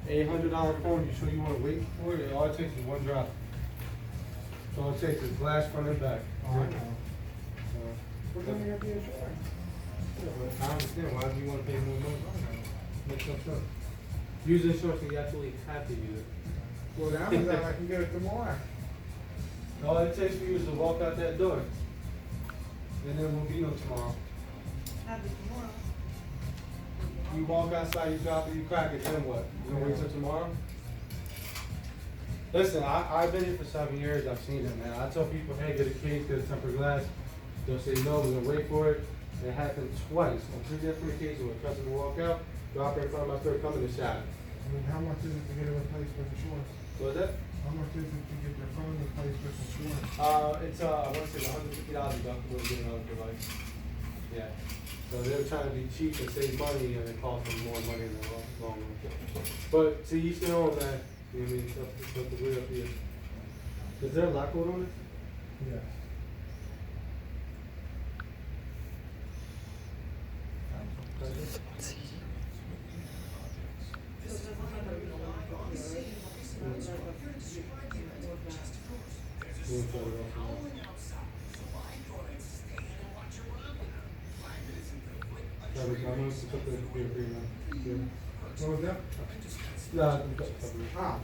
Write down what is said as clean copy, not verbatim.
$800 phone, you sure you want to wait for it? All it takes is one drop. So all it takes is glass front and back. Oh, I know. So, We're gonna get the insurance. yeah, but I understand, why do you want to pay more money? Makes no sense. Use insurance when you absolutely have to use it. Well, the Amazon, I can get it tomorrow. All it takes for you is to walk out that door. And there won't be no tomorrow. Have it tomorrow. You walk outside, you drop it, you crack it, then what? You gonna wait till tomorrow? Listen, I've been here for 7 years, I've seen it, man. I tell people, hey, get a case, get a tempered glass. They'll say, no, we're gonna wait for it. It happened twice, on 3 different occasions, when a customer walk out, drop it in front of my store, come in the shop. I mean, how much is it to get it replaced with insurance? So is that? How much is it to get your phone replaced with insurance? It's I want to say $150 deductible to get another device. Yeah. So they're trying to be cheap and save money, and it costs them more money in the long run. But to each their own, man. You know what I mean? It's up to the up here. Is there a lock code on it? Yes. You can shut it off now. That was, I'm gonna put the free now. Yeah. What was that? Yeah, I can cut it. Ah.